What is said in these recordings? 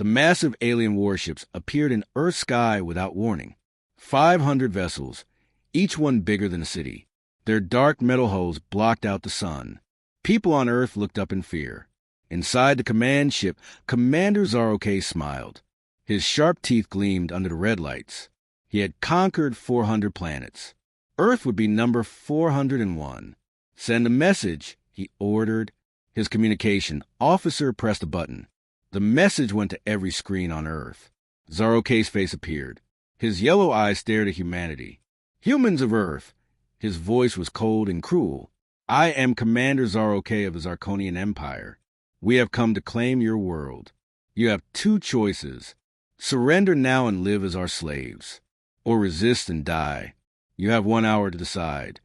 The massive alien warships appeared in Earth's sky without warning. 500 vessels, each one bigger than a city. Their dark metal hulls blocked out the sun. People on Earth looked up in fear. Inside the command ship, Commander Zarokay smiled. His sharp teeth gleamed under the red lights. He had conquered 400 planets. Earth would be number 401. Send a message, he ordered. His communication officer pressed a button. The message went to every screen on Earth. Zarokay's face appeared. His yellow eyes stared at humanity. Humans of Earth. His voice was cold and cruel. I am Commander Zarokay of the Zarkonian Empire. We have come to claim your world. You have two choices. Surrender now and live as our slaves, or resist and die. You have 1 hour to decide.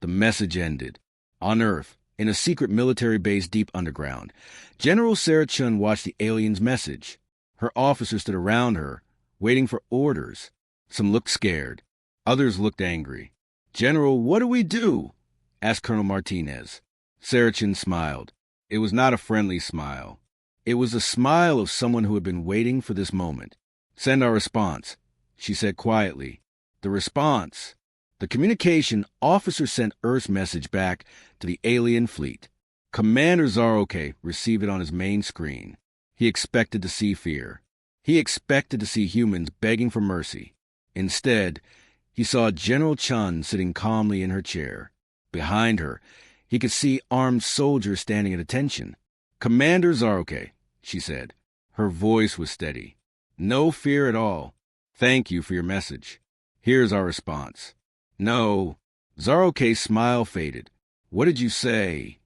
The message ended. On Earth, in a secret military base deep underground, General Sarah Chun watched the alien's message. Her officers stood around her, waiting for orders. Some looked scared. Others looked angry. General, what do we do? Asked Colonel Martinez. Sarah Chun smiled. It was not a friendly smile. It was the smile of someone who had been waiting for this moment. Send our response, she said quietly. The response. The communication officer sent Earth's message back to the alien fleet. Commander Zarokay received it on his main screen. He expected to see fear. He expected to see humans begging for mercy. Instead, he saw General Chun sitting calmly in her chair. Behind her, he could see armed soldiers standing at attention. Commander Zarokay, she said. Her voice was steady. No fear at all. Thank you for your message. Here's our response. No. Zarokay's smile faded. What did you say?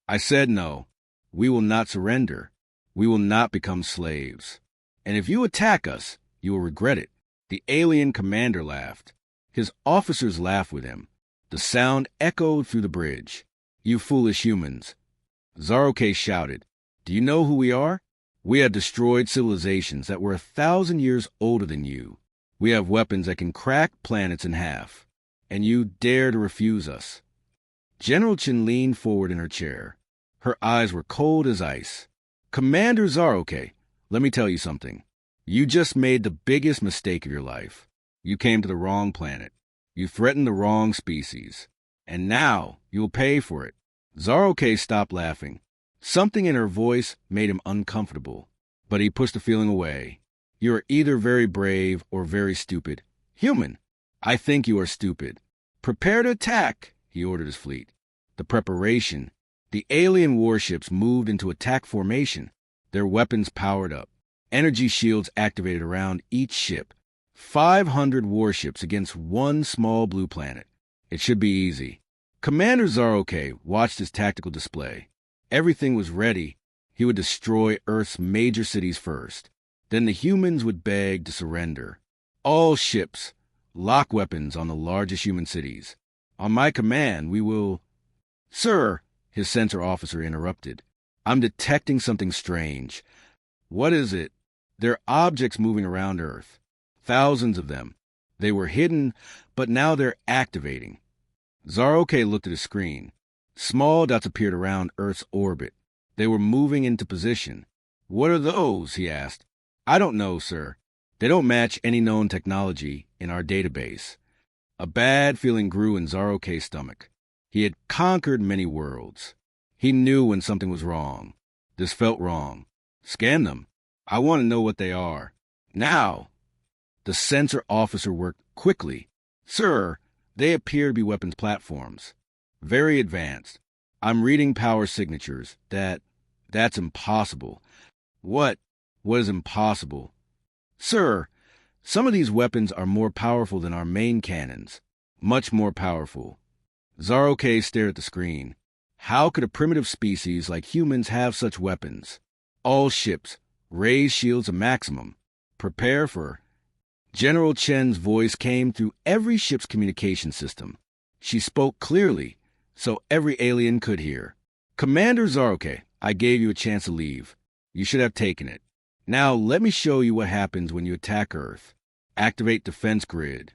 I said no. We will not surrender. We will not become slaves. And if you attack us, you will regret it. The alien commander laughed. His officers laughed with him. The sound echoed through the bridge. You foolish humans. Zarokay shouted. Do you know who we are? We have destroyed civilizations that were 1,000 years older than you. We have weapons that can crack planets in half. And you dare to refuse us. General Chun leaned forward in her chair. Her eyes were cold as ice. Commander Zarokay, let me tell you something. You just made the biggest mistake of your life. You came to the wrong planet. You threatened the wrong species. And now you will pay for it. Zarokay stopped laughing. Something in her voice made him uncomfortable, but he pushed the feeling away. You are either very brave or very stupid. Human. I think you are stupid. Prepare to attack, he ordered his fleet. The preparation. The alien warships moved into attack formation, their weapons powered up. Energy shields activated around each ship. 500 warships against one small blue planet. It should be easy. Commander Zarokay watched his tactical display. Everything was ready. He would destroy Earth's major cities first. Then the humans would beg to surrender. All ships, lock weapons on the largest human cities. On my command, we will... Sir, his sensor officer interrupted. I'm detecting something strange. What is it? There are objects moving around Earth. Thousands of them. They were hidden, but now they're activating. Zarokay looked at his screen. Small dots appeared around Earth's orbit. They were moving into position. What are those? He asked. I don't know, sir. They don't match any known technology in our database. A bad feeling grew in Zarokay's stomach. He had conquered many worlds. He knew when something was wrong. This felt wrong. Scan them. I want to know what they are. Now! The sensor officer worked quickly. Sir, they appear to be weapons platforms. Very advanced. I'm reading power signatures. That's impossible. What is impossible? Sir, some of these weapons are more powerful than our main cannons. Much more powerful. Zarokay stared at the screen. How could a primitive species like humans have such weapons? All ships, raise shields to maximum. Prepare for... General Chen's voice came through every ship's communication system. She spoke clearly, so every alien could hear. Commander Zarokay, I gave you a chance to leave. You should have taken it. Now let me show you what happens when you attack Earth. Activate defense grid.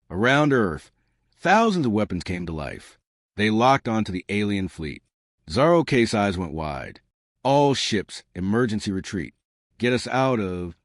Around Earth, thousands of weapons came to life. They locked onto the alien fleet. Zarokay's eyes went wide. All ships, emergency retreat. Get us out of...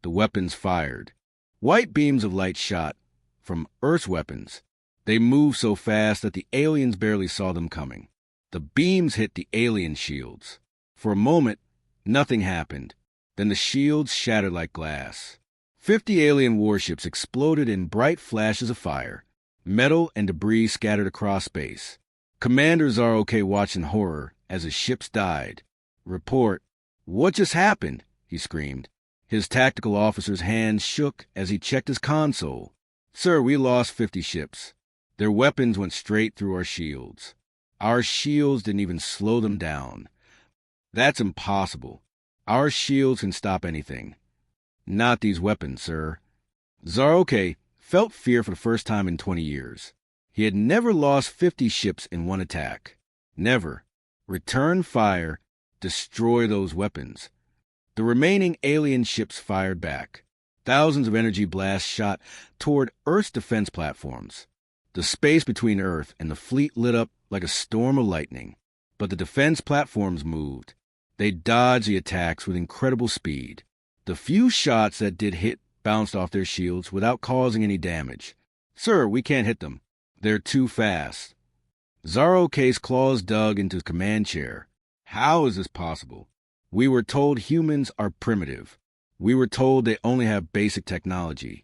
The weapons fired. White beams of light shot from Earth's weapons. They moved so fast that the aliens barely saw them coming. The beams hit the alien shields. For a moment, nothing happened. Then the shields shattered like glass. 50 alien warships exploded in bright flashes of fire. Metal and debris scattered across space. Commander Zarok watched in horror as his ships died. Report. What just happened? He screamed. His tactical officer's hands shook as he checked his console. Sir, we lost 50 ships. Their weapons went straight through our shields. Our shields didn't even slow them down. That's impossible. Our shields can stop anything. Not these weapons, sir. Zarok felt fear for the first time in 20 years. He had never lost 50 ships in one attack. Never. Return fire, destroy those weapons. The remaining alien ships fired back. Thousands of energy blasts shot toward Earth's defense platforms. The space between Earth and the fleet lit up like a storm of lightning. But the defense platforms moved. They dodged the attacks with incredible speed. The few shots that did hit bounced off their shields without causing any damage. Sir, we can't hit them. They're too fast. Zarok's claws dug into his command chair. How is this possible? We were told humans are primitive. We were told they only have basic technology.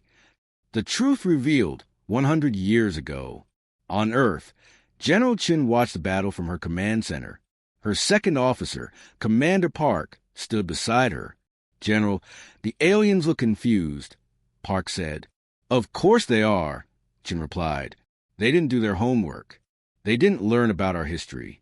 The truth revealed 100 years ago. On Earth, General Chin watched the battle from her command center. Her second officer, Commander Park, stood beside her. General, the aliens look confused, Park said. Of course they are, Chin replied. They didn't do their homework. They didn't learn about our history.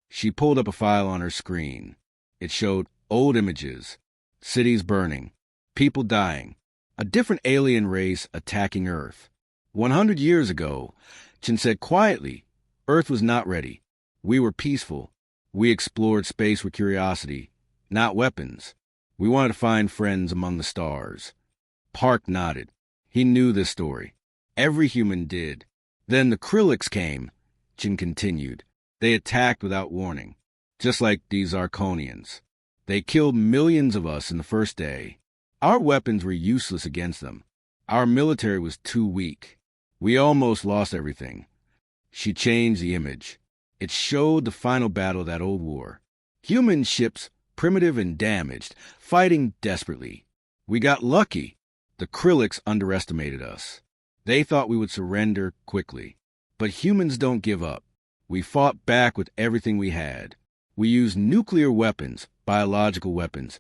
She pulled up a file on her screen. It showed old images, cities burning, people dying, a different alien race attacking Earth. 100 years ago, Chin said quietly, Earth was not ready. We were peaceful. We explored space with curiosity, not weapons. We wanted to find friends among the stars. Park nodded. He knew this story. Every human did. Then the Krillix came, Chin continued. They attacked without warning, just like these Arconians. They killed millions of us in the first day. Our weapons were useless against them. Our military was too weak. We almost lost everything. She changed the image. It showed the final battle of that old war. Human ships, primitive and damaged, fighting desperately. We got lucky. The Krillix underestimated us. They thought we would surrender quickly. But humans don't give up. We fought back with everything we had. We used nuclear weapons, biological weapons,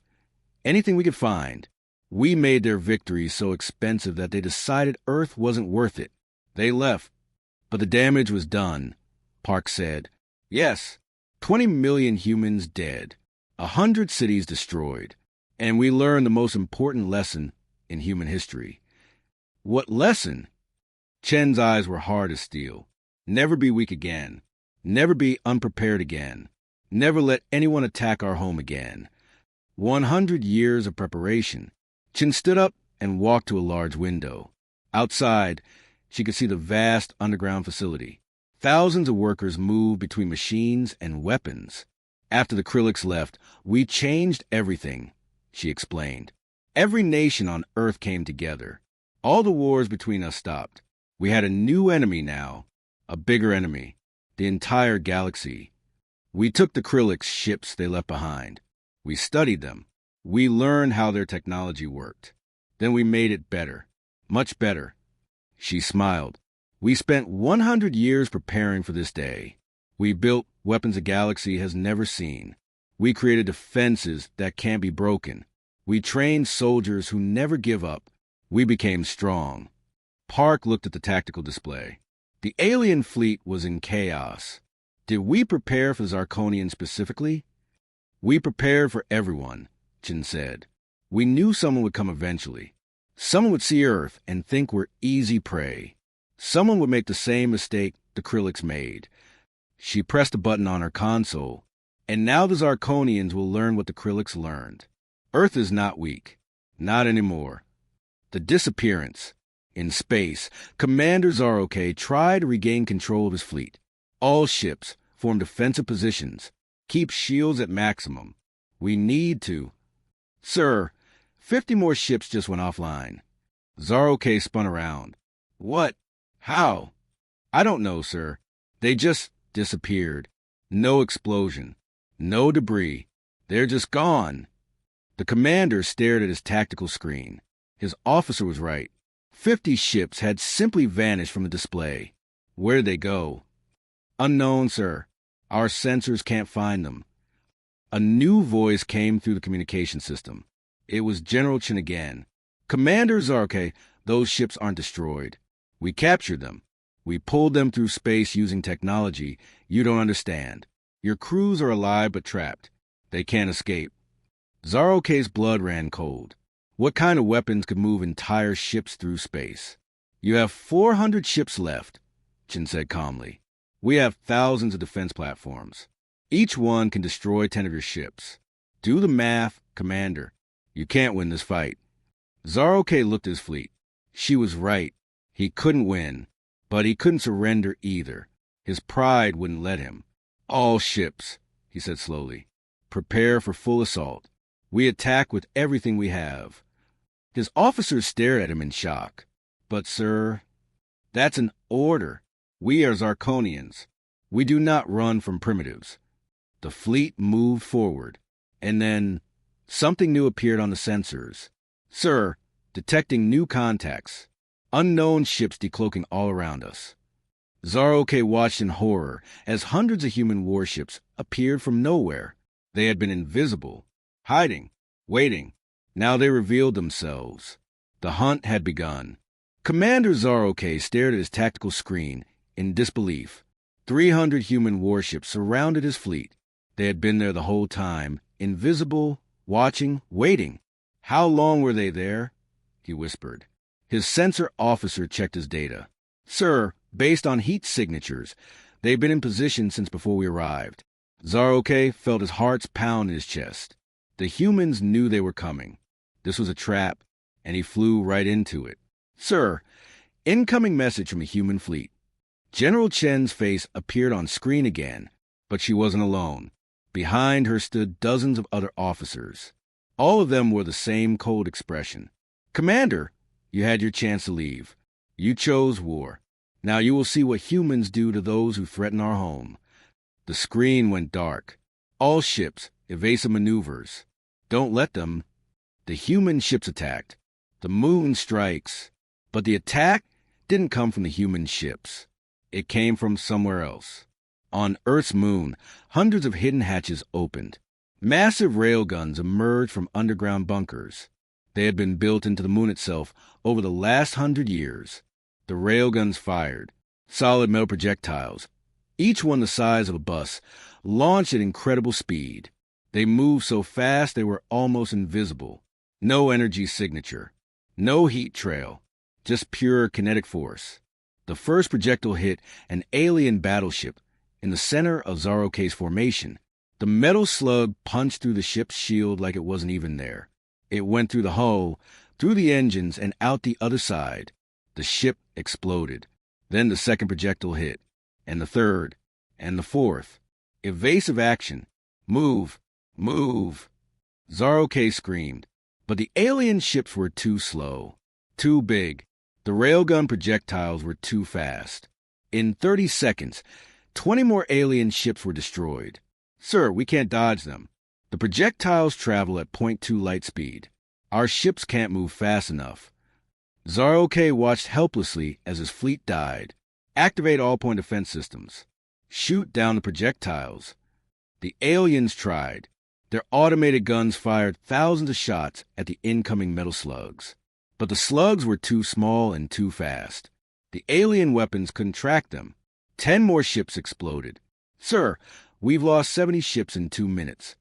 anything we could find. We made their victories so expensive that they decided Earth wasn't worth it. They left. But the damage was done, Park said. Yes, 20 million humans dead, 100 cities destroyed, and we learned the most important lesson in human history. What lesson? Chen's eyes were hard as steel. Never be weak again. Never be unprepared again. Never let anyone attack our home again. 100 years of preparation. Chen stood up and walked to a large window. Outside, she could see the vast underground facility. Thousands of workers moved between machines and weapons. After the Krillix left, we changed everything, she explained. Every nation on Earth came together. All the wars between us stopped. We had a new enemy now, a bigger enemy, the entire galaxy. We took the Krillix ships they left behind. We studied them. We learned how their technology worked. Then we made it better, much better. She smiled. We spent 100 years preparing for this day. We built weapons a galaxy has never seen. We created defenses that can't be broken. We trained soldiers who never give up. We became strong. Park looked at the tactical display. The alien fleet was in chaos. Did we prepare for the Zarkonians specifically? We prepared for everyone, Chin said. We knew someone would come eventually. Someone would see Earth and think we're easy prey. Someone would make the same mistake the Krillix made. She pressed a button on her console, and now the Zarkonians will learn what the Krillix learned. Earth is not weak. Not anymore. The disappearance. In space, Commander Zarok tried to regain control of his fleet. All ships form defensive positions. Keep shields at maximum. We need to. Sir, 50 more ships just went offline. Zaro K spun around. What? How? I don't know, sir. They just disappeared. No explosion. No debris. They're just gone. The commander stared at his tactical screen. His officer was right. 50 ships had simply vanished from the display. Where did they go? Unknown, sir. Our sensors can't find them. A new voice came through the communication system. It was General Chen again. Commander Zarke, those ships aren't destroyed. We captured them. We pulled them through space using technology you don't understand. Your crews are alive but trapped. They can't escape. Zaroke's blood ran cold. What kind of weapons could move entire ships through space? You have 400 ships left, Chen said calmly. We have thousands of defense platforms. Each one can destroy 10 of your ships. Do the math, Commander. You can't win this fight. Zaroke looked at his fleet. She was right. He couldn't win, but he couldn't surrender either. His pride wouldn't let him. All ships, he said slowly. Prepare for full assault. We attack with everything we have. His officers stared at him in shock. But, sir, that's an order. We are Zarkonians. We do not run from primitives. The fleet moved forward, and then something new appeared on the sensors. Sir, detecting new contacts. Unknown ships decloaking all around us. Zaroke watched in horror as hundreds of human warships appeared from nowhere. They had been invisible, hiding, waiting. Now they revealed themselves. The hunt had begun. Commander Zaroke stared at his tactical screen in disbelief. 300 human warships surrounded his fleet. They had been there the whole time, invisible, watching, waiting. How long were they there? He whispered. His sensor officer checked his data. Sir, based on heat signatures, they've been in position since before we arrived. Zaroke felt his heart's pound in his chest. The humans knew they were coming. This was a trap, and he flew right into it. Sir, incoming message from a human fleet. General Chen's face appeared on screen again, but she wasn't alone. Behind her stood dozens of other officers. All of them wore the same cold expression. Commander, you had your chance to leave. You chose war. Now you will see what humans do to those who threaten our home. The screen went dark. All ships, evasive maneuvers. Don't let them. The human ships attacked. The moon strikes. But the attack didn't come from the human ships. It came from somewhere else. On Earth's moon, hundreds of hidden hatches opened. Massive railguns emerged from underground bunkers. They had been built into the moon itself over the last 100 years. The railguns fired. Solid metal projectiles, each one the size of a bus, launched at incredible speed. They moved so fast they were almost invisible. No energy signature. No heat trail. Just pure kinetic force. The first projectile hit an alien battleship in the center of Zaroke's formation. The metal slug punched through the ship's shield like it wasn't even there. It went through the hull, through the engines, and out the other side. The ship exploded. Then the second projectile hit, and the third, and the fourth. Evasive action. Move, move. Zaroke screamed. But the alien ships were too slow, too big. The railgun projectiles were too fast. In 30 seconds, 20 more alien ships were destroyed. Sir, we can't dodge them. The projectiles travel at 0.2 light speed. Our ships can't move fast enough. Zaroke watched helplessly as his fleet died. Activate all-point defense systems. Shoot down the projectiles. The aliens tried. Their automated guns fired thousands of shots at the incoming metal slugs. But the slugs were too small and too fast. The alien weapons couldn't track them. 10 more ships exploded. Sir, we've lost 70 ships in 2 minutes.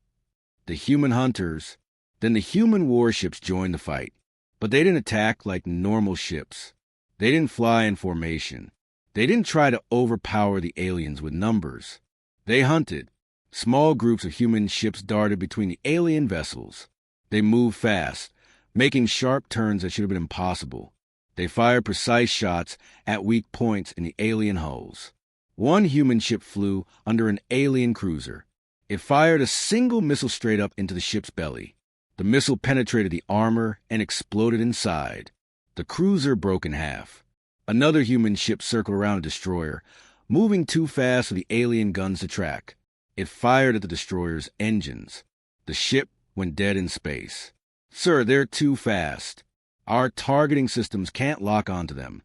The human hunters, then the human warships joined the fight. But they didn't attack like normal ships. They didn't fly in formation. They didn't try to overpower the aliens with numbers. They hunted. Small groups of human ships darted between the alien vessels. They moved fast, making sharp turns that should have been impossible. They fired precise shots at weak points in the alien hulls. One human ship flew under an alien cruiser. It fired a single missile straight up into the ship's belly. The missile penetrated the armor and exploded inside. The cruiser broke in half. Another human ship circled around a destroyer, moving too fast for the alien guns to track. It fired at the destroyer's engines. The ship went dead in space. Sir, they're too fast. Our targeting systems can't lock onto them.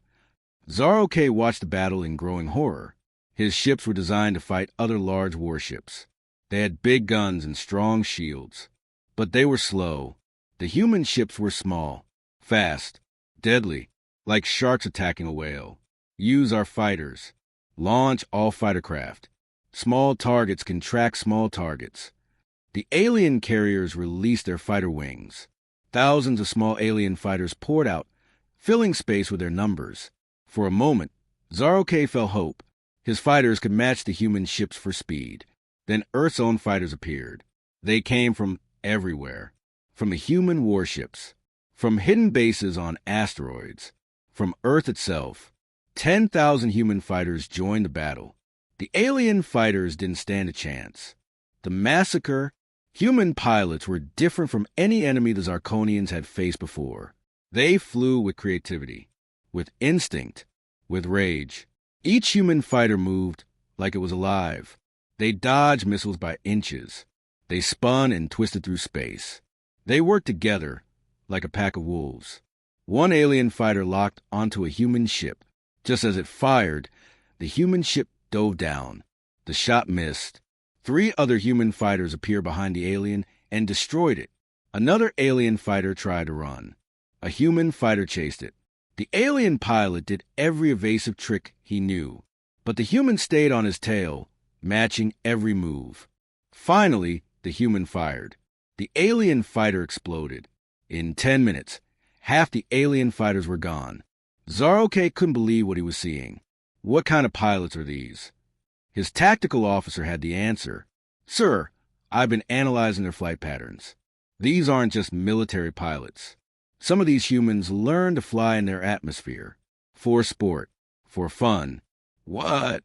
Zaro K watched the battle in growing horror. His ships were designed to fight other large warships. They had big guns and strong shields. But they were slow. The human ships were small, fast, deadly, like sharks attacking a whale. Use our fighters. Launch all fighter craft. Small targets can track small targets. The alien carriers released their fighter wings. Thousands of small alien fighters poured out, filling space with their numbers. For a moment, Zaro K felt hope. His fighters could match the human ships for speed. Then Earth's own fighters appeared. They came from everywhere. From the human warships. From hidden bases on asteroids. From Earth itself. 10,000 human fighters joined the battle. The alien fighters didn't stand a chance. The massacre, human pilots were different from any enemy the Zarkonians had faced before. They flew with creativity, with instinct, with rage. Each human fighter moved like it was alive. They dodged missiles by inches. They spun and twisted through space. They worked together like a pack of wolves. One alien fighter locked onto a human ship. Just as it fired, the human ship dove down. The shot missed. 3 other human fighters appeared behind the alien and destroyed it. Another alien fighter tried to run. A human fighter chased it. The alien pilot did every evasive trick he knew, but the human stayed on his tail, matching every move. Finally, the human fired. The alien fighter exploded. In 10 minutes, half the alien fighters were gone. Zaro K couldn't believe what he was seeing. What kind of pilots are these? His tactical officer had the answer. Sir, I've been analyzing their flight patterns. These aren't just military pilots. Some of these humans learn to fly in their atmosphere. For sport. For fun. What?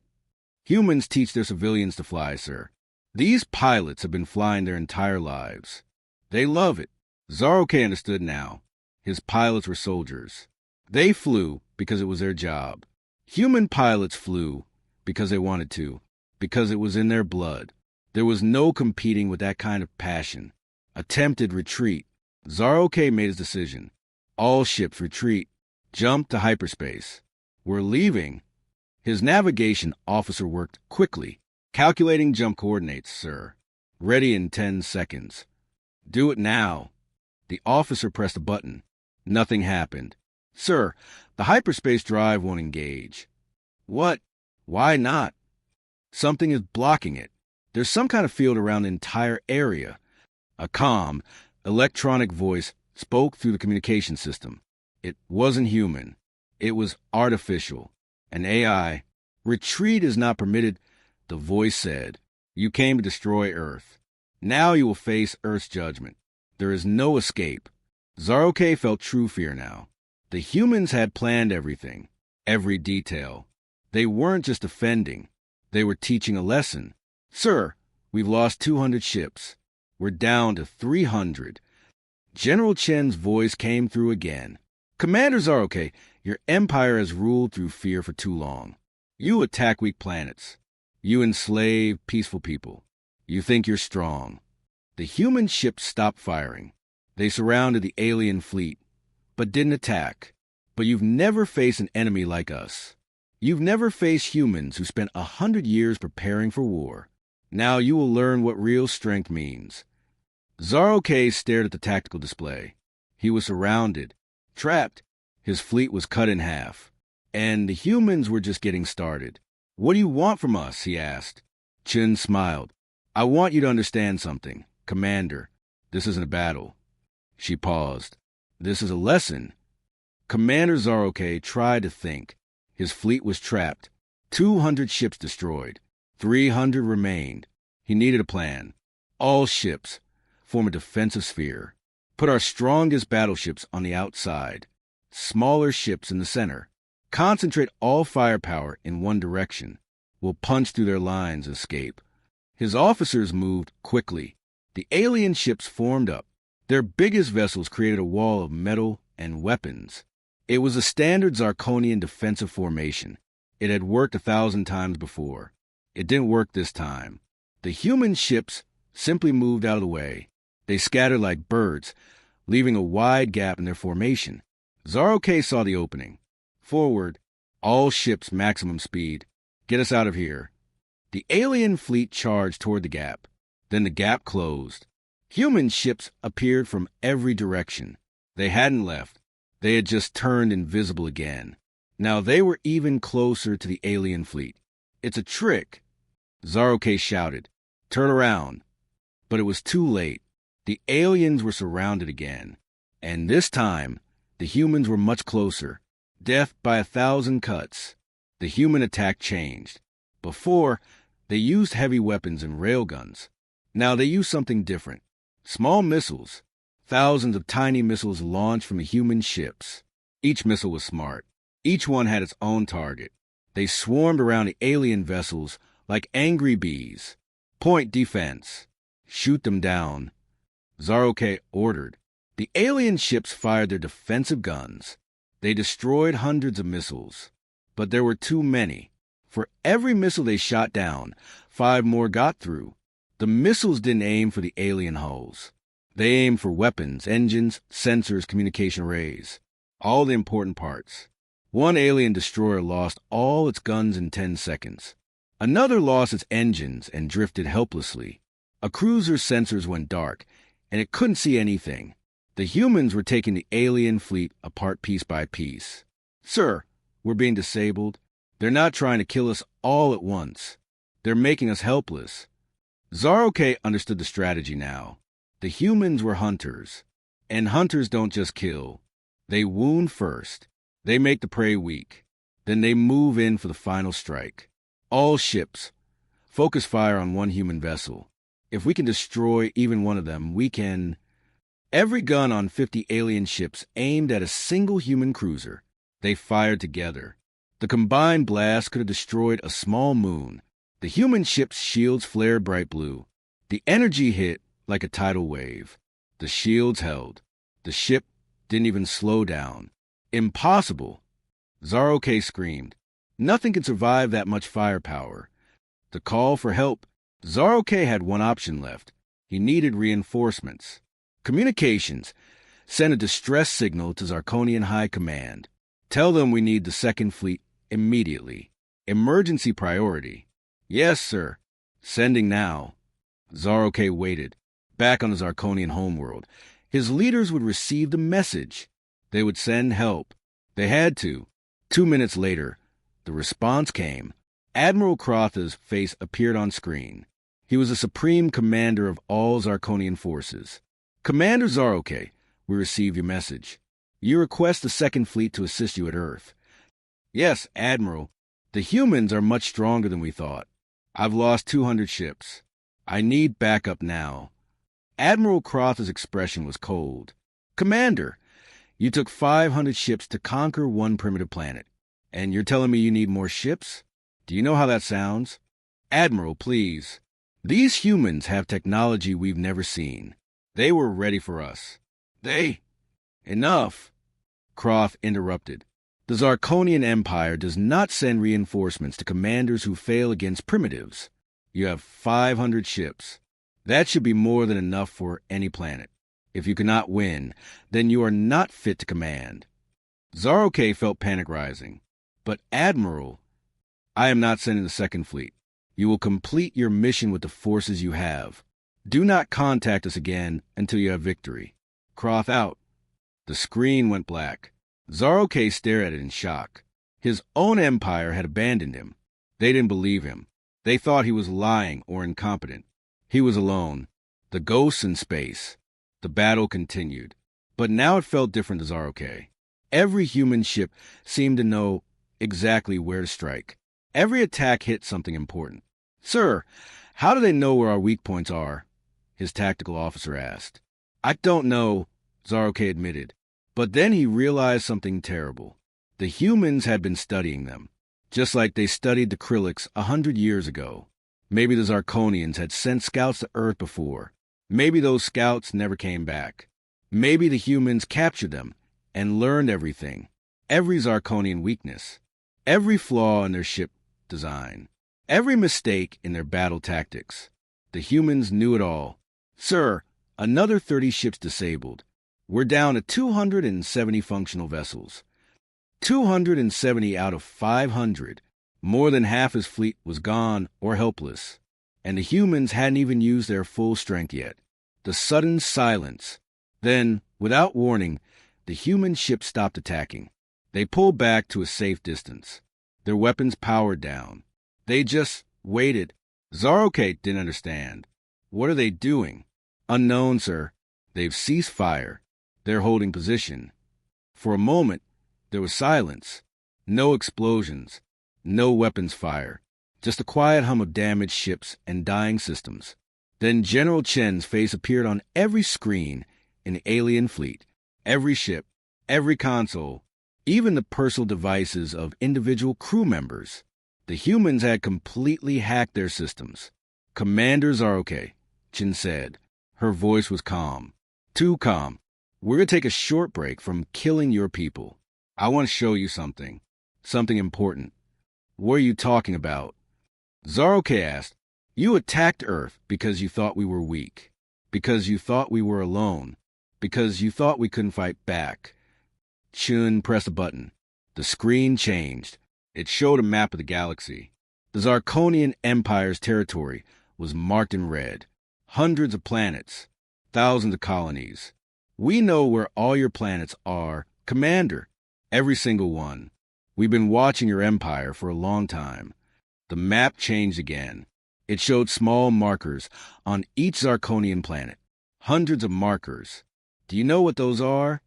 Humans teach their civilians to fly, sir. These pilots have been flying their entire lives. They love it. Zaro K understood now. His pilots were soldiers. They flew because it was their job. Human pilots flew because they wanted to, because it was in their blood. There was no competing with that kind of passion. Attempted retreat. Zaro K made his decision. All ships retreat. Jump to hyperspace. We're leaving. His navigation officer worked quickly. Calculating jump coordinates, sir. Ready in 10 seconds. Do it now. The officer pressed a button. Nothing happened. Sir, the hyperspace drive won't engage. What? Why not? Something is blocking it. There's some kind of field around the entire area. A calm, electronic voice spoke through the communication system. It wasn't human. It was artificial. An AI. Retreat is not permitted, the voice said. You came to destroy Earth. Now you will face Earth's judgment. There is no escape. Zaro K felt true fear now. The humans had planned everything, every detail. They weren't just defending. They were teaching a lesson. Sir, we've lost 200 ships. We're down to 300. General Chen's voice came through again. Commander Zaro K, your empire has ruled through fear for too long. You attack weak planets. You enslave peaceful people. You think you're strong. The human ships stopped firing. They surrounded the alien fleet, but didn't attack. But you've never faced an enemy like us. You've never faced humans who spent 100 years preparing for war. Now you will learn what real strength means. Zaro K stared at the tactical display. He was surrounded, trapped. His fleet was cut in half. And the humans were just getting started. What do you want from us? He asked. Chen smiled. I want you to understand something. Commander, this isn't a battle. She paused. This is a lesson. Commander Zaro K tried to think. His fleet was trapped. 200 ships destroyed. 300 remained. He needed a plan. All ships form a defensive sphere. Put our strongest battleships on the outside. Smaller ships in the center. Concentrate all firepower in one direction. We'll punch through their lines and escape. His officers moved quickly. The alien ships formed up. Their biggest vessels created a wall of metal and weapons. It was a standard Zarkonian defensive formation. It had worked 1,000 times before. It didn't work this time. The human ships simply moved out of the way. They scattered like birds, leaving a wide gap in their formation. Zaro-K saw the opening. Forward, all ships maximum speed. Get us out of here. The alien fleet charged toward the gap. Then the gap closed. Human ships appeared from every direction. They hadn't left. They had just turned invisible again. Now they were even closer to the alien fleet. It's a trick, Zaro-K shouted. Turn around. But it was too late. The aliens were surrounded again. And this time, the humans were much closer. Death by 1,000 cuts. The human attack changed. Before, they used heavy weapons and railguns. Now they used something different. Small missiles. Thousands of tiny missiles launched from the human ships. Each missile was smart. Each one had its own target. They swarmed around the alien vessels like angry bees. Point defense. Shoot them down. Zaro-K ordered. The alien ships fired their defensive guns. They destroyed hundreds of missiles. But there were too many. For every missile they shot down, 5 more got through. The missiles didn't aim for the alien hulls. They aimed for weapons, engines, sensors, communication arrays. All the important parts. One alien destroyer lost all its guns in 10 seconds. Another lost its engines and drifted helplessly. A cruiser's sensors went dark, and it couldn't see anything. The humans were taking the alien fleet apart piece by piece. Sir, we're being disabled. They're not trying to kill us all at once. They're making us helpless. Zaro-K understood the strategy now. The humans were hunters, and hunters don't just kill. They wound first. They make the prey weak. Then they move in for the final strike. All ships, focus fire on one human vessel. If we can destroy even one of them, we can... Every gun on 50 alien ships aimed at a single human cruiser. They fired together. The combined blast could have destroyed a small moon. The human ship's shields flared bright blue. The energy hit like a tidal wave. The shields held. The ship didn't even slow down. Impossible! Zaro-K screamed. Nothing can survive that much firepower. To call for help, Zaro-K had one option left. He needed reinforcements. Communications. Send a distress signal to Zarkonian High Command. Tell them we need the Second Fleet immediately. Emergency priority. Yes, sir. Sending now. Zaro-K waited. Back on the Zarkonian homeworld, his leaders would receive the message. They would send help. They had to. 2 minutes later, the response came. Admiral Krotha's face appeared on screen. He was the supreme commander of all Zarkonian forces. Commander Zaro-K, we receive your message. You request the Second Fleet to assist you at Earth. Yes, Admiral. The humans are much stronger than we thought. I've lost 200 ships. I need backup now. Admiral Krotha's expression was cold. Commander, you took 500 ships to conquer one primitive planet, and you're telling me you need more ships? Do you know how that sounds? Admiral, please. These humans have technology we've never seen. They were ready for us. Enough! Kroth interrupted. The Zarkonian Empire does not send reinforcements to commanders who fail against primitives. You have 500 ships. That should be more than enough for any planet. If you cannot win, then you are not fit to command. Zaro-K felt panic rising. But Admiral, I am not sending the Second Fleet. You will complete your mission with the forces you have. Do not contact us again until you have victory. Kroth out. The screen went black. Zaro-K stared at it in shock. His own empire had abandoned him. They didn't believe him. They thought he was lying or incompetent. He was alone. The ghosts in space. The battle continued. But now it felt different to Zaro-K. Every human ship seemed to know exactly where to strike. Every attack hit something important. Sir, how do they know where our weak points are? His tactical officer asked. I don't know, Zaro-K admitted. But then he realized something terrible. The humans had been studying them, just like they studied the Krillix 100 years ago. Maybe the Zarkonians had sent scouts to Earth before. Maybe those scouts never came back. Maybe the humans captured them and learned everything, every Zarkonian weakness, every flaw in their ship design, every mistake in their battle tactics. The humans knew it all. Sir, another 30 ships disabled. We're down to 270 functional vessels. 270 out of 500. More than half his fleet was gone or helpless. And the humans hadn't even used their full strength yet. The sudden silence. Then, without warning, the human ships stopped attacking. They pulled back to a safe distance. Their weapons powered down. They just waited. Zarokate didn't understand. What are they doing? Unknown, sir. They've ceased fire. They're holding position. For a moment, there was silence. No explosions. No weapons fire. Just a quiet hum of damaged ships and dying systems. Then General Chen's face appeared on every screen in the alien fleet. Every ship, every console, even the personal devices of individual crew members. The humans had completely hacked their systems. Commander Zaroke, Chen said. Her voice was calm. Too calm. We're going to take a short break from killing your people. I want to show you something. Something important. What are you talking about? Zaroke asked. You attacked Earth because you thought we were weak. Because you thought we were alone. Because you thought we couldn't fight back. Chun pressed a button. The screen changed. It showed a map of the galaxy. The Zarkonian Empire's territory was marked in red. Hundreds of planets. Thousands of colonies. We know where all your planets are, Commander. Every single one. We've been watching your empire for a long time. The map changed again. It showed small markers on each Zarkonian planet. Hundreds of markers. Do you know what those are?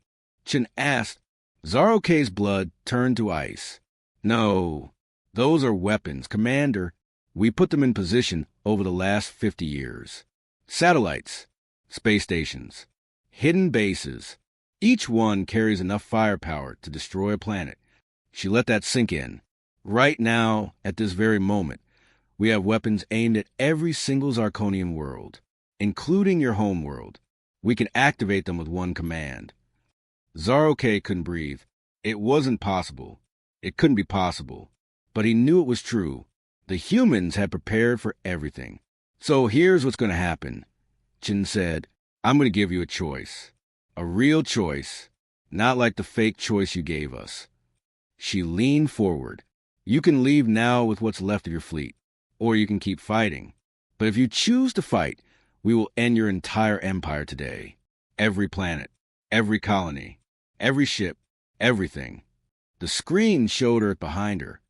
Chen asked. Zaroke's blood turned to ice. No, those are weapons, Commander. We put them in position over the last 50 years. Satellites, space stations, hidden bases. Each one carries enough firepower to destroy a planet. She let that sink in. Right now, at this very moment, we have weapons aimed at every single Zarkonian world, including your home world. We can activate them with one command. Zaroke couldn't breathe. It wasn't possible. It couldn't be possible. But he knew it was true. The humans had prepared for everything. So here's what's going to happen. Chen said, I'm going to give you a choice. A real choice. Not like the fake choice you gave us. She leaned forward. You can leave now with what's left of your fleet. Or you can keep fighting. But if you choose to fight, we will end your entire empire today. Every planet. Every colony. Every ship. Everything. The screen showed Earth behind her.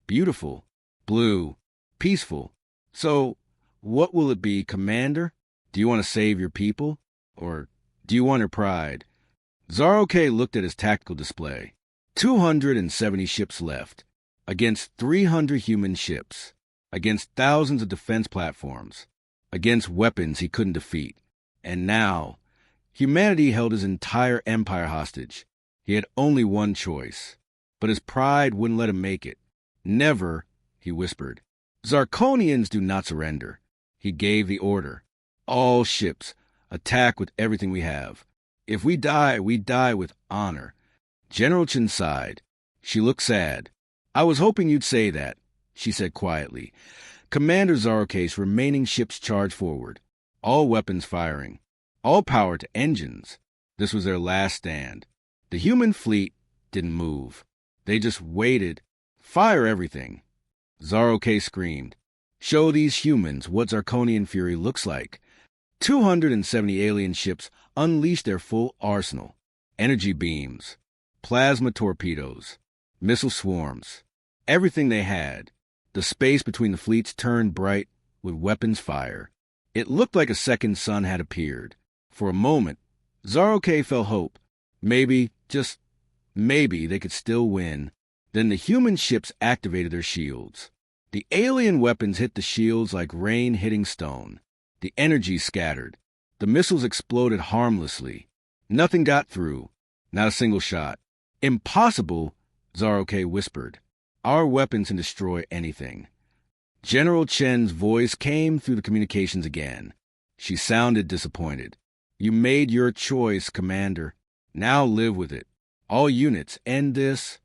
Beautiful. Blue. Peaceful. So, what will it be, Commander? Do you want to save your people? Or do you want her pride? Zaroke looked at his tactical display. 270 ships left. Against 300 human ships. Against thousands of defense platforms. Against weapons he couldn't defeat. And now, humanity held his entire empire hostage. He had only one choice. But his pride wouldn't let him make it. Never, he whispered. Zarkonians do not surrender. He gave the order. All ships, attack with everything we have. If we die with honor. General Chen sighed. She looked sad. I was hoping you'd say that, she said quietly. Commander Zaroke's remaining ships charged forward. All weapons firing. All power to engines. This was their last stand. The human fleet didn't move. They just waited. Fire everything. Zaroke screamed. Show these humans what Zarkonian fury looks like. 270 alien ships unleashed their full arsenal. Energy beams. Plasma torpedoes. Missile swarms. Everything they had. The space between the fleets turned bright with weapons fire. It looked like a second sun had appeared. For a moment, Zaroke felt hope. Maybe, just maybe, they could still win. Then the human ships activated their shields. The alien weapons hit the shields like rain hitting stone. The energy scattered. The missiles exploded harmlessly. Nothing got through. Not a single shot. Impossible, Zaroke whispered. Our weapons can destroy anything. General Chen's voice came through the communications again. She sounded disappointed. You made your choice, Commander. Now live with it. All units, end this.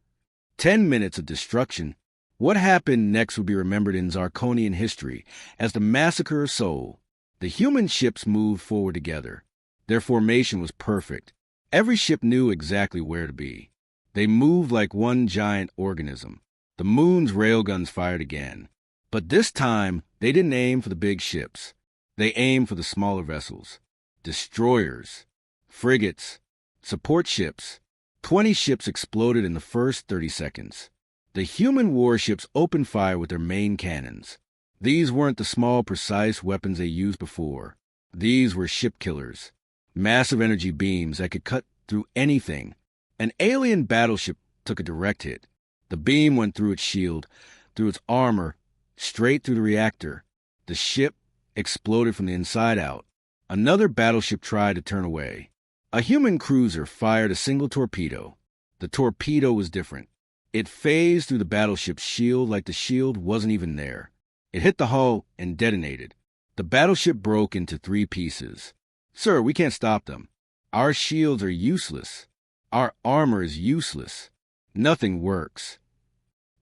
10 minutes of destruction. What happened next will be remembered in Zarkonian history as the Massacre of Sol. The human ships moved forward together. Their formation was perfect. Every ship knew exactly where to be. They moved like one giant organism. The moon's railguns fired again. But this time, they didn't aim for the big ships. They aimed for the smaller vessels. Destroyers, frigates, support ships. 20 ships exploded in the first 30 seconds. The human warships opened fire with their main cannons. These weren't the small, precise weapons they used before. These were ship killers. Massive energy beams that could cut through anything. An alien battleship took a direct hit. The beam went through its shield, through its armor, straight through the reactor. The ship exploded from the inside out. Another battleship tried to turn away. A human cruiser fired a single torpedo. The torpedo was different. It phased through the battleship's shield like the shield wasn't even there. It hit the hull and detonated. The battleship broke into 3 pieces. Sir, we can't stop them. Our shields are useless. Our armor is useless. Nothing works.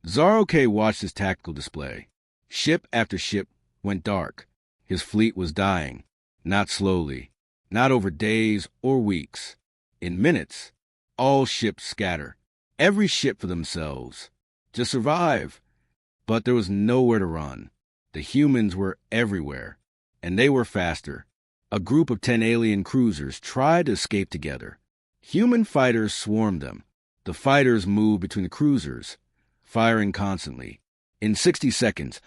Zaro-K watched his tactical display. Ship after ship went dark. His fleet was dying. Not slowly. Not over days or weeks. In minutes, all ships scatter. Every ship for themselves. Just survive. But there was nowhere to run. The humans were everywhere. And they were faster. A group of 10 alien cruisers tried to escape together. Human fighters swarmed them. The fighters moved between the cruisers, firing constantly. In 60 seconds,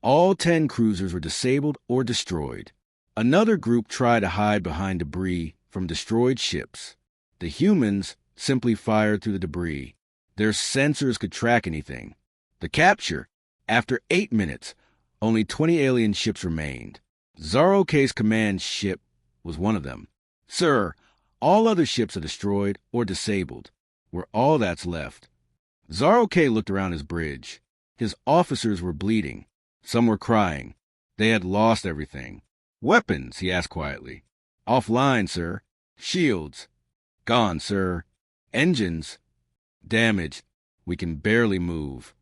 all 10 cruisers were disabled or destroyed. Another group tried to hide behind debris from destroyed ships. The humans simply fired through the debris. Their sensors could track anything. The capture, after 8 minutes, only 20 alien ships remained. Zaro-K's command ship was one of them. Sir, all other ships are destroyed or disabled. We're all that's left. Zaro-K looked around his bridge. His officers were bleeding. Some were crying. They had lost everything. Weapons, he asked quietly. Offline, sir. Shields. Gone, sir. Engines. Damaged. We can barely move.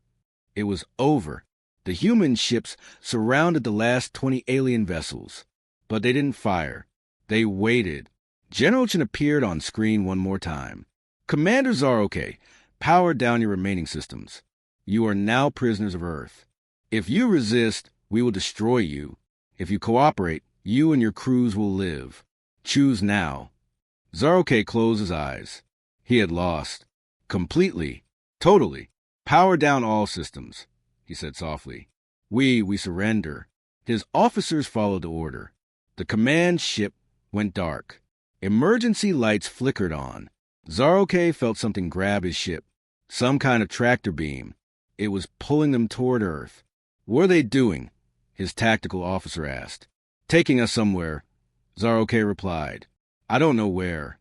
It was over. The human ships surrounded the last 20 alien vessels. But they didn't fire. They waited. General Chen appeared on screen one more time. Commander Zaro-K, power down your remaining systems. You are now prisoners of Earth. If you resist, we will destroy you. If you cooperate, you and your crews will live. Choose now. Zaro-K closed his eyes. He had lost. Completely. Totally. Power down all systems, he said softly. We surrender. His officers followed the order. The command ship went dark. Emergency lights flickered on. Zaro-K felt something grab his ship. Some kind of tractor beam. It was pulling them toward Earth. What are they doing? His tactical officer asked. Taking us somewhere, Zaro-K replied. I don't know where.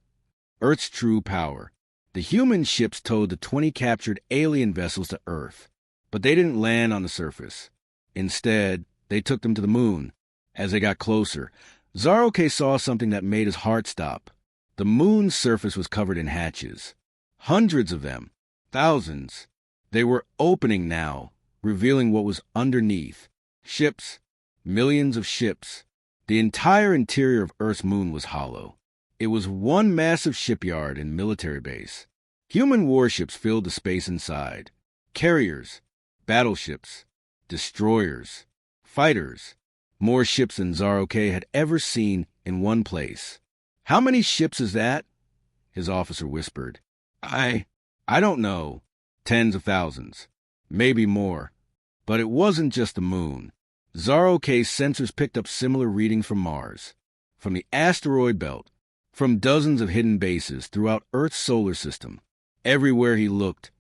Earth's true power. The human ships towed the 20 captured alien vessels to Earth, but they didn't land on the surface. Instead, they took them to the moon. As they got closer, Zaro-K saw something that made his heart stop. The moon's surface was covered in hatches. Hundreds of them. Thousands. They were opening now, revealing what was underneath. Ships. Millions of ships. The entire interior of Earth's moon was hollow. It was one massive shipyard and military base. Human warships filled the space inside. Carriers. Battleships. Destroyers. Fighters. More ships than Zaro-K had ever seen in one place. How many ships is that? His officer whispered. I don't know. Tens of thousands. Maybe more. But it wasn't just the moon. Zaro-K's sensors picked up similar readings from Mars, from the asteroid belt, from dozens of hidden bases throughout Earth's solar system. Everywhere he looked,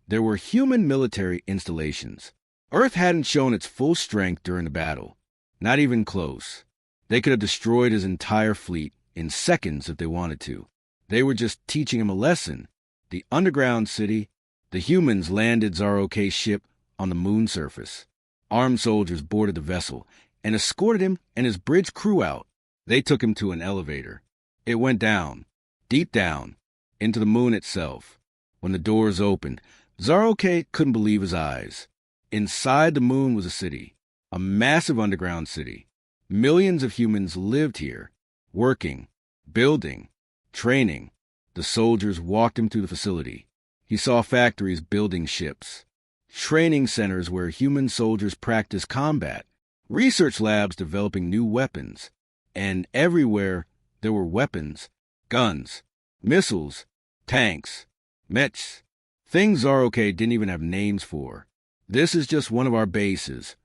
there were human military installations. Earth hadn't shown its full strength during the battle. Not even close. They could have destroyed his entire fleet in seconds if they wanted to. They were just teaching him a lesson. The underground city, the humans landed Zaro-K's ship on the moon surface. Armed soldiers boarded the vessel and escorted him and his bridge crew out. They took him to an elevator. It went down, deep down, into the moon itself. When the doors opened, Zaroke couldn't believe his eyes. Inside the moon was a city, a massive underground city. Millions of humans lived here, working, building, training. The soldiers walked him through the facility. He saw factories building ships, training centers where human soldiers practiced combat, research labs developing new weapons, and everywhere there were weapons, guns, missiles, tanks, mechs, things Zaroke didn't even have names for. This is just one of our bases.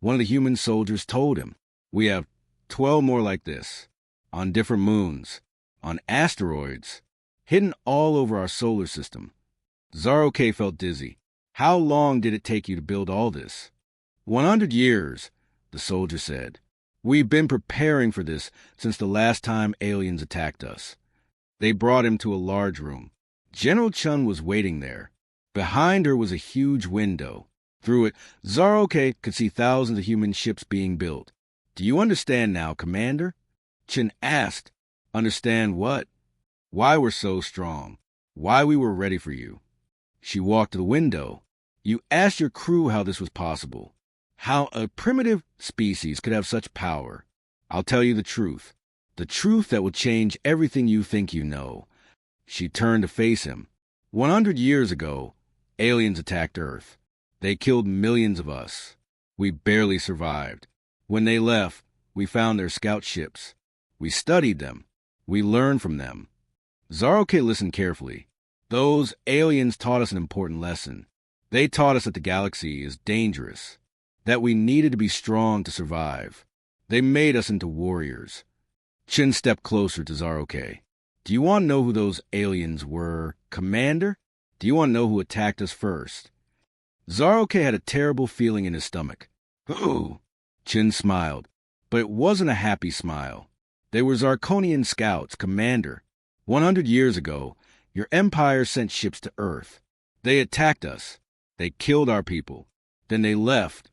One of the human soldiers told him. We have 12 more like this, on different moons, on asteroids, hidden all over our solar system. Zaroke felt dizzy. How long did it take you to build all this? 100 years, the soldier said. We've been preparing for this since the last time aliens attacked us. They brought him to a large room. General Chun was waiting there. Behind her was a huge window. Through it, Zaroke could see thousands of human ships being built. Do you understand now, Commander? Chun asked. Understand what? Why we're so strong. Why we were ready for you. She walked to the window. You asked your crew how this was possible. How a primitive species could have such power. I'll tell you the truth. The truth that will change everything you think you know. She turned to face him. 100 years ago, aliens attacked Earth. They killed millions of us. We barely survived. When they left, we found their scout ships. We studied them. We learned from them. Zaroke listened carefully. Those aliens taught us an important lesson. They taught us that the galaxy is dangerous, that we needed to be strong to survive. They made us into warriors. Chin stepped closer to Zaroke. Do you want to know who those aliens were, Commander? Do you want to know who attacked us first? Zaroke had a terrible feeling in his stomach. Who? Chin smiled, but it wasn't a happy smile. They were Zarkonian scouts, Commander. 100 years ago, your empire sent ships to Earth. They attacked us. They killed our people. Then they left,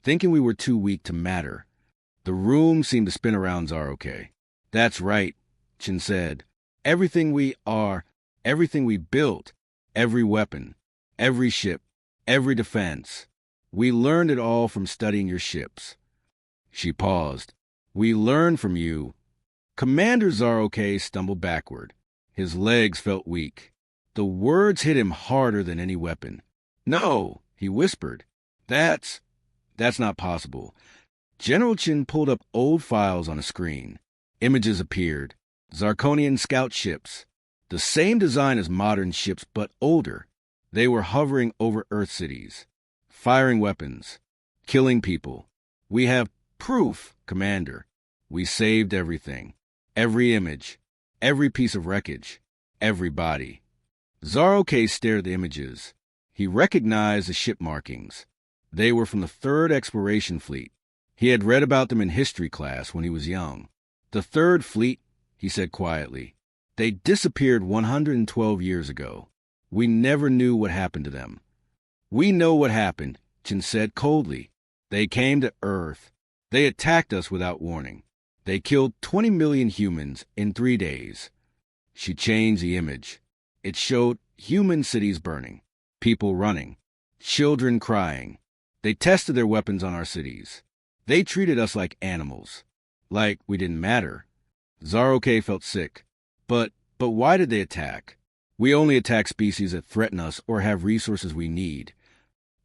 thinking we were too weak to matter. The room seemed to spin around Zaroke. That's right, Chin said. Everything we are, everything we built, every weapon, every ship, every defense. We learned it all from studying your ships. She paused. We learned from you. Commander Zaroke stumbled backward. His legs felt weak. The words hit him harder than any weapon. No, he whispered. That's not possible. General Chin pulled up old files on a screen. Images appeared. Zarkonian scout ships. The same design as modern ships, but older. They were hovering over Earth cities, firing weapons, killing people. We have proof, Commander. We saved everything. Every image, every piece of wreckage, every body. Zaroke stared at the images. He recognized the ship markings. They were from the 3rd Exploration Fleet. He had read about them in history class when he was young. The 3rd Fleet, he said quietly. They disappeared 112 years ago. We never knew what happened to them. We know what happened, Chin said coldly. They came to Earth. They attacked us without warning. They killed 20 million humans in 3 days. She changed the image. It showed human cities burning, people running, children crying. They tested their weapons on our cities. They treated us like animals, like we didn't matter. Zaroke felt sick. But why did they attack? We only attack species that threaten us or have resources we need.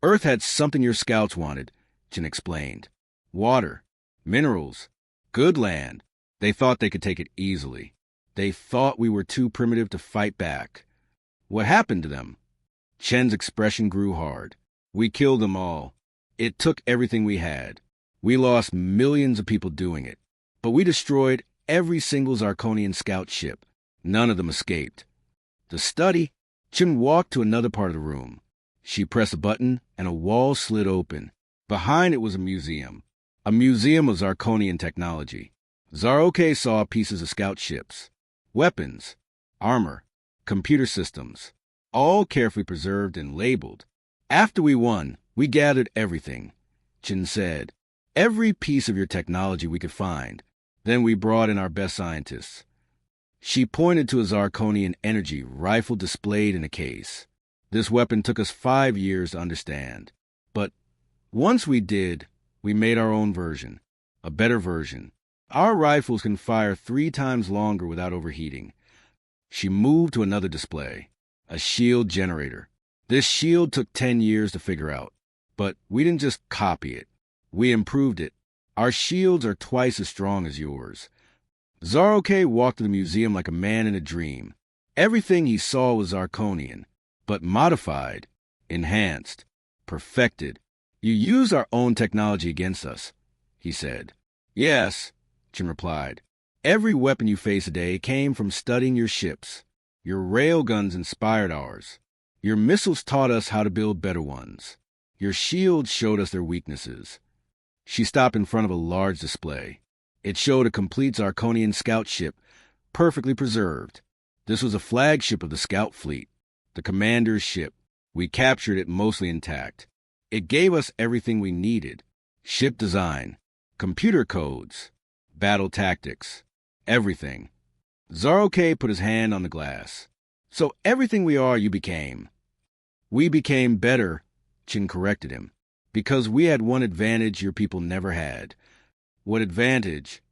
Earth had something your scouts wanted, Chin explained. Water, minerals, good land. They thought they could take it easily. They thought we were too primitive to fight back. What happened to them? Chen's expression grew hard. We killed them all. It took everything we had. We lost millions of people doing it. But we destroyed every single Zarkonian scout ship. None of them escaped. The study, Chen walked to another part of the room. She pressed a button and a wall slid open. Behind it was a museum of Zarkonian technology. Zaroke saw pieces of scout ships, weapons, armor, computer systems, all carefully preserved and labeled. After we won, we gathered everything, Chin said. Every piece of your technology we could find. Then we brought in our best scientists. She pointed to a Zarkonian energy rifle displayed in a case. This weapon took us 5 years to understand. But once we did, we made our own version, a better version. Our rifles can fire 3 times longer without overheating. She moved to another display, a shield generator. This shield took 10 years to figure out, but we didn't just copy it. We improved it. Our shields are twice as strong as yours. Zarok walked to the museum like a man in a dream. Everything he saw was Zarkonian, but modified, enhanced, perfected. You use our own technology against us, he said. Yes, Chin replied. Every weapon you face today came from studying your ships. Your railguns inspired ours. Your missiles taught us how to build better ones. Your shields showed us their weaknesses. She stopped in front of a large display. It showed a complete Zarkonian scout ship, perfectly preserved. This was a flagship of the scout fleet, the commander's ship. We captured it mostly intact. It gave us everything we needed: ship design, computer codes, battle tactics, everything. Zarok put his hand on the glass. So everything we are, you became. We became better, Chin corrected him, because we had one advantage your people never had. What advantage?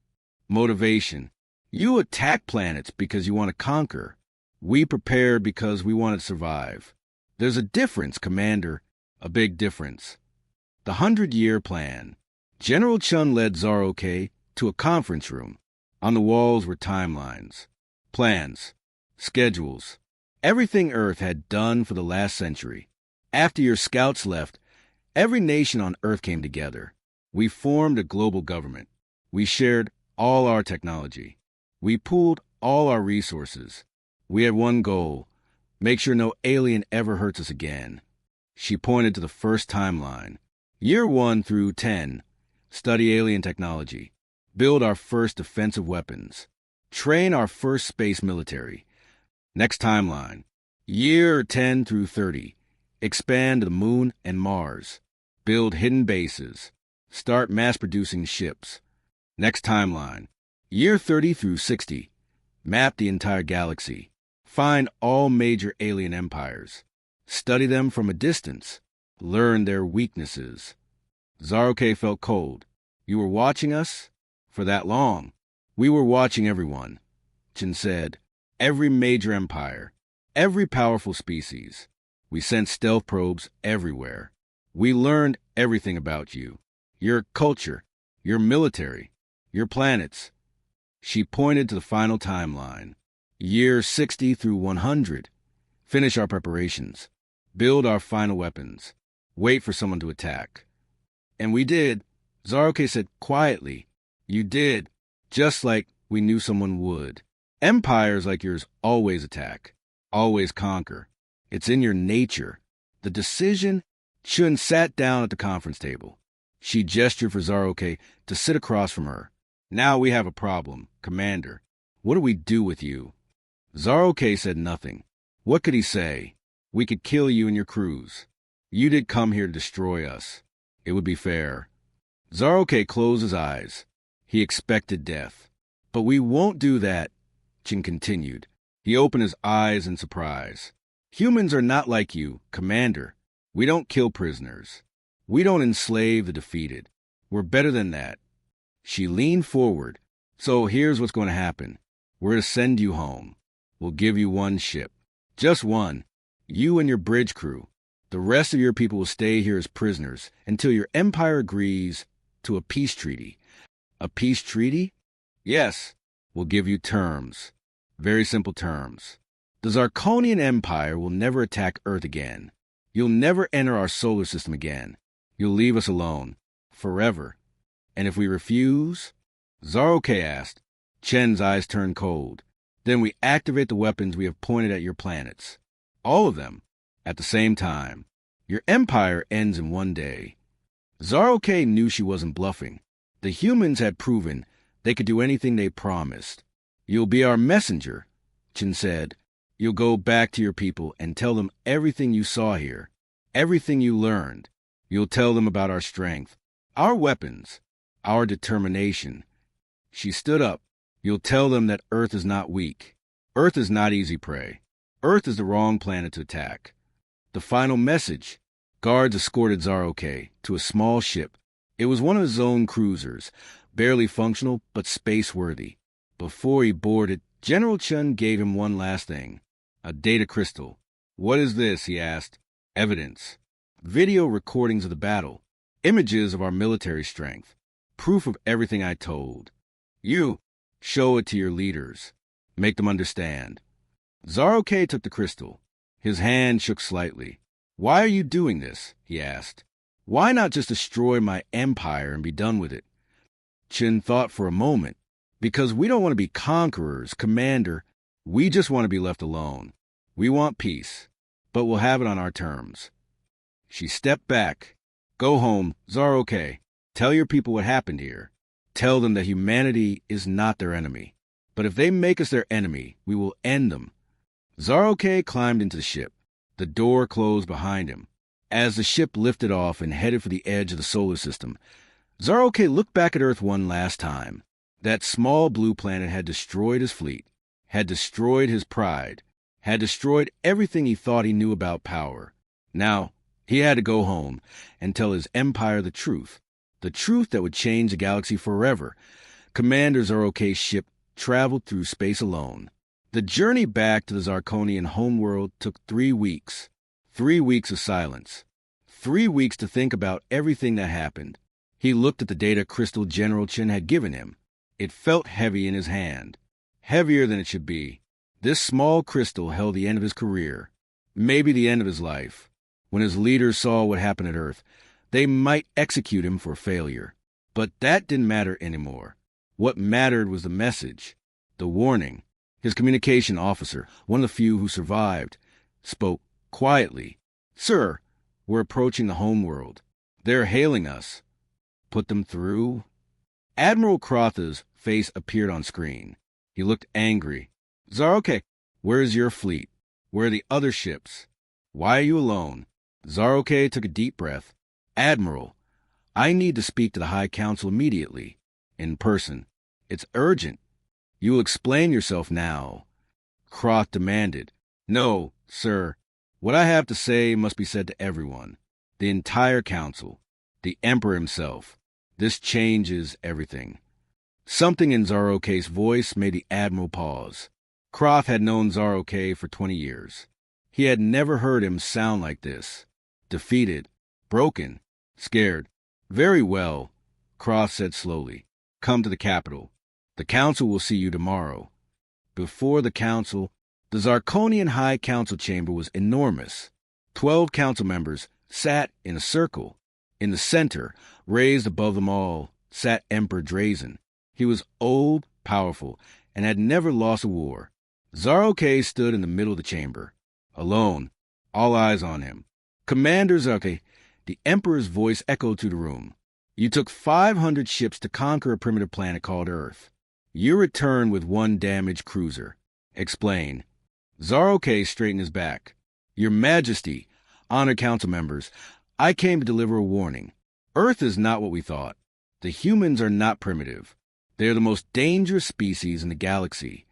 Motivation. You attack planets because you want to conquer. We prepared because we want to survive. There's a difference, Commander, a big difference. The 100-year plan. General Chun led Zarok to a conference room. On the walls were timelines, plans, schedules, everything Earth had done for the last century. After your scouts left, every nation on Earth came together. We formed a global government. We shared all our technology. We pooled all our resources. We had one goal: make sure no alien ever hurts us again. She pointed to the first timeline. Year 1 through 10, study alien technology. Build our first defensive weapons. Train our first space military. Next timeline. Year 10 through 30, expand to the moon and Mars. Build hidden bases. Start mass-producing ships. Next timeline. Year 30 through 60, map the entire galaxy. Find all major alien empires. Study them from a distance. Learn their weaknesses. Zarok felt cold. You were watching us? For that long. We were watching everyone, Chin said. Every major empire. Every powerful species. We sent stealth probes everywhere. We learned everything about you. Your culture. Your military. Your planets. She pointed to the final timeline. Year 60 through 100. Finish our preparations. Build our final weapons. Wait for someone to attack. And we did, Zarok said quietly. You did, just like we knew someone would. Empires like yours always attack, always conquer. It's in your nature. The decision. Chun sat down at the conference table. She gestured for Zarok to sit across from her. Now we have a problem, Commander. What do we do with you? Zarok said nothing. What could he say? We could kill you and your crews. You did come here to destroy us. It would be fair. Zarok closed his eyes. He expected death. But we won't do that, Chin continued. He opened his eyes in surprise. Humans are not like you, Commander. We don't kill prisoners. We don't enslave the defeated. We're better than that. She leaned forward. So here's what's going to happen. We're to send you home. We'll give you one ship. Just one. You and your bridge crew. The rest of your people will stay here as prisoners until your empire agrees to a peace treaty. A peace treaty? Yes. We'll give you terms. Very simple terms. The Zarkonian Empire will never attack Earth again. You'll never enter our solar system again. You'll leave us alone. Forever. And if we refuse? Zarok asked. Chen's eyes turned cold. Then we activate the weapons we have pointed at your planets. All of them. At the same time. Your empire ends in one day. Zarok knew she wasn't bluffing. The humans had proven they could do anything they promised. You'll be our messenger, Chin said. You'll go back to your people and tell them everything you saw here, everything you learned. You'll tell them about our strength, our weapons, our determination. She stood up. You'll tell them that Earth is not weak. Earth is not easy prey. Earth is the wrong planet to attack. The final message. Guards escorted Zar-OK to a small ship. It was one of his own cruisers, barely functional but space-worthy. Before he boarded, General Chun gave him one last thing. A data crystal. "What is this?" he asked. "Evidence. Video recordings of the battle. Images of our military strength. Proof of everything I told. You, show it to your leaders. Make them understand." Zar-OK took the crystal. His hand shook slightly. "Why are you doing this?" he asked. "Why not just destroy my empire and be done with it?" Chin thought for a moment. "Because we don't want to be conquerors, Commander. We just want to be left alone. We want peace, but we'll have it on our terms." She stepped back. "Go home, Zar-OK. Tell your people what happened here. Tell them that humanity is not their enemy. But if they make us their enemy, we will end them." Zar-OK climbed into the ship. The door closed behind him. As the ship lifted off and headed for the edge of the solar system, Zar-OK looked back at Earth one last time. That small blue planet had destroyed his fleet, had destroyed his pride, had destroyed everything he thought he knew about power. Now, he had to go home and tell his empire the truth that would change the galaxy forever. Commander Zar-OK's ship traveled through space alone. The journey back to the Zarkonian homeworld took 3 weeks. 3 weeks of silence. 3 weeks to think about everything that happened. He looked at the data crystal General Chen had given him. It felt heavy in his hand. Heavier than it should be. This small crystal held the end of his career. Maybe the end of his life. When his leaders saw what happened at Earth, they might execute him for failure. But that didn't matter anymore. What mattered was the message, the warning. His communication officer, one of the few who survived, spoke quietly. "Sir, we're approaching the homeworld. They're hailing us." "Put them through?" Admiral Crotha's face appeared on screen. He looked angry. "Zar-OK, where's your fleet? Where are the other ships? Why are you alone?" Zar-OK took a deep breath. "Admiral, I need to speak to the High Council immediately. In person. It's urgent. You will explain yourself now." Croth demanded. "No, sir. What I have to say must be said to everyone. The entire council. The Emperor himself. This changes everything." Something in Zar-OK's voice made the Admiral pause. Croth had known Zar-OK for 20 years. He had never heard him sound like this. Defeated. Broken. Scared. "Very well," Croth said slowly. "Come to the capital. The council will see you tomorrow." Before the council, the Zarkonian High Council chamber was enormous. 12 council members sat in a circle. In the center, raised above them all, sat Emperor Drazen. He was old, powerful, and had never lost a war. Zar-OK stood in the middle of the chamber. Alone, all eyes on him. "Commander Zar-OK," the Emperor's voice echoed through the room. "You took 500 ships to conquer a primitive planet called Earth. You returned with 1 damaged cruiser. Explain." Zar-OK straightened his back. "Your Majesty, honored council members, I came to deliver a warning. Earth is not what we thought. The humans are not primitive. They are the most dangerous species in the galaxy."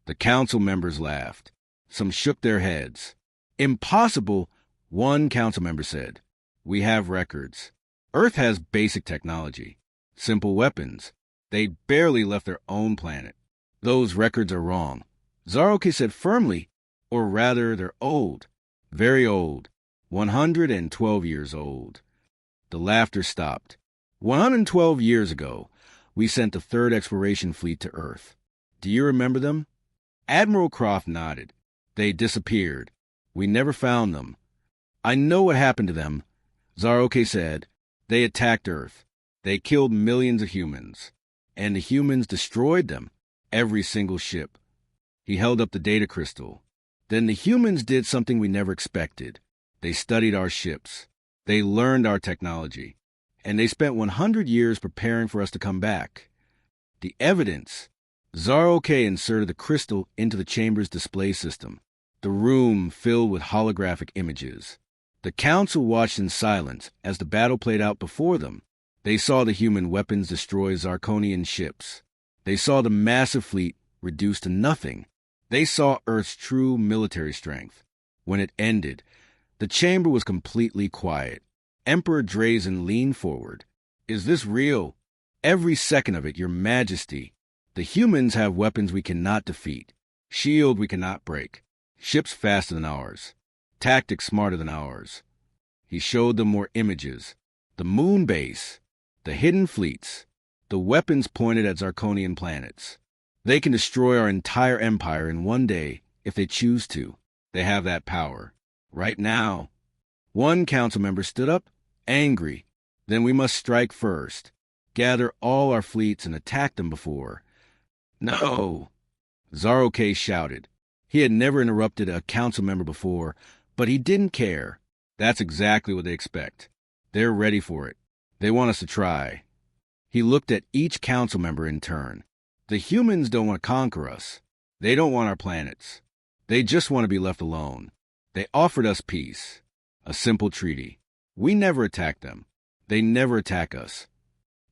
The council members laughed. Some shook their heads. "Impossible," one council member said. "We have records. Earth has basic technology. Simple weapons. They barely left their own planet. Those records are wrong." Zar-OK said firmly, "Or rather, they're old. Very old. 112 years old." The laughter stopped. 112 years ago, we sent the 3rd exploration fleet to Earth. Do you remember them? Admiral Croft nodded. "They disappeared. We never found them." "I know what happened to them," Zar-OK said. "They attacked Earth. They killed millions of humans. And the humans destroyed them. Every single ship." He held up the data crystal. "Then the humans did something we never expected. They studied our ships. They learned our technology. And they spent 100 years preparing for us to come back. The evidence." Zar-OK inserted the crystal into the chamber's display system. The room filled with holographic images. The council watched in silence as the battle played out before them. They saw the human weapons destroy Zarkonian ships. They saw the massive fleet reduced to nothing. They saw Earth's true military strength. When it ended, the chamber was completely quiet. Emperor Drazen leaned forward. Is this real? Every second of it, Your Majesty. The humans have weapons we cannot defeat. Shield we cannot break. Ships faster than ours. Tactics smarter than ours. He showed them more images. The moon base. The hidden fleets. The weapons pointed at Zarkonian planets. They can destroy our entire empire in one day if they choose to. They have that power. Right now. One council member stood up, angry. Then we must strike first. Gather all our fleets and attack them before. No! Zaro-K shouted. He had never interrupted a council member before, but he didn't care. That's exactly what they expect. They're ready for it. They want us to try. He looked at each council member in turn. The humans don't want to conquer us. They don't want our planets. They just want to be left alone. They offered us peace. A simple treaty. We never attack them. They never attack us.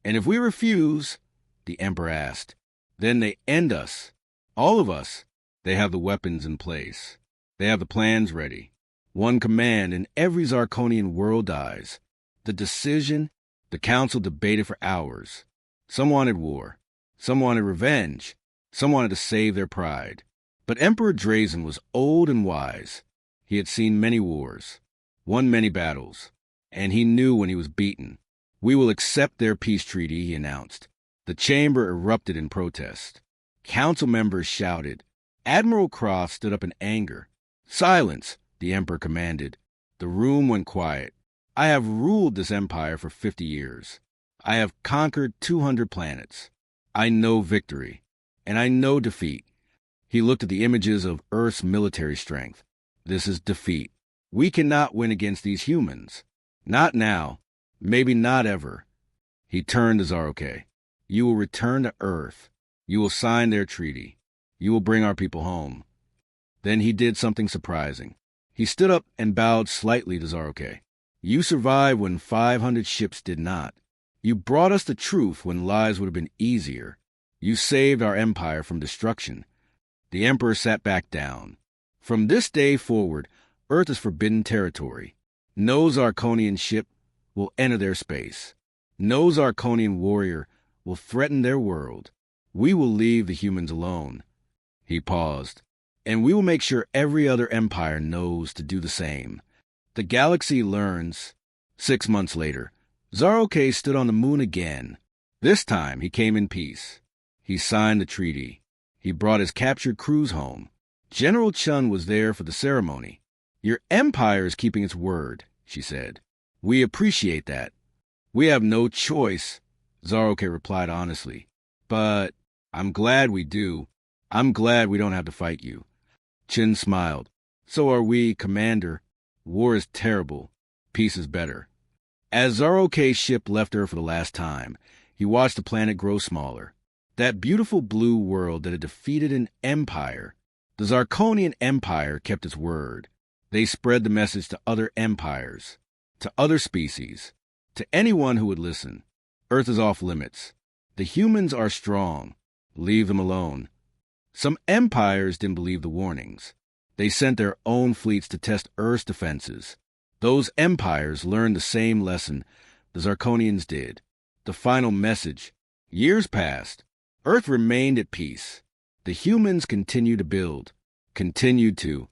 And if we refuse, the Emperor asked, then they end us. All of us. They have the weapons in place. They have the plans ready. One command and every Zarkonian world dies. The decision, the council debated for hours. Some wanted war. Some wanted revenge. Some wanted to save their pride. But Emperor Drazen was old and wise. He had seen many wars, won many battles, and he knew when he was beaten. We will accept their peace treaty, he announced. The chamber erupted in protest. Council members shouted. Admiral Croft stood up in anger. Silence, the Emperor commanded. The room went quiet. I have ruled this empire for 50 years. I have conquered 200 planets. I know victory, and I know defeat. He looked at the images of Earth's military strength. This is defeat. We cannot win against these humans. Not now. Maybe not ever. He turned to Zaro-K. You will return to Earth. You will sign their treaty. You will bring our people home. Then he did something surprising. He stood up and bowed slightly to Zaro-K. You survived when 500 ships did not. You brought us the truth when lies would have been easier. You saved our empire from destruction. The Emperor sat back down. From this day forward, Earth is forbidden territory. No Zarkonian ship will enter their space. No Zarkonian warrior will threaten their world. We will leave the humans alone. He paused. And we will make sure every other empire knows to do the same. The galaxy learns. 6 months later, Zaro-K stood on the moon again. This time he came in peace. He signed the treaty. He brought his captured crews home. General Chun was there for the ceremony. Your empire is keeping its word, she said. We appreciate that. We have no choice, Zaro-K replied honestly. But I'm glad we do. I'm glad we don't have to fight you. Chin smiled. So are we, Commander. War is terrible. Peace is better. As Zaro-K's ship left Earth for the last time, he watched the planet grow smaller. That beautiful blue world that had defeated an empire. The Zarkonian Empire kept its word. They spread the message to other empires, to other species, to anyone who would listen. Earth is off limits. The humans are strong. Leave them alone. Some empires didn't believe the warnings. They sent their own fleets to test Earth's defenses. Those empires learned the same lesson the Zarkonians did. The final message. Years passed. Earth remained at peace. The humans continued to build, continued to.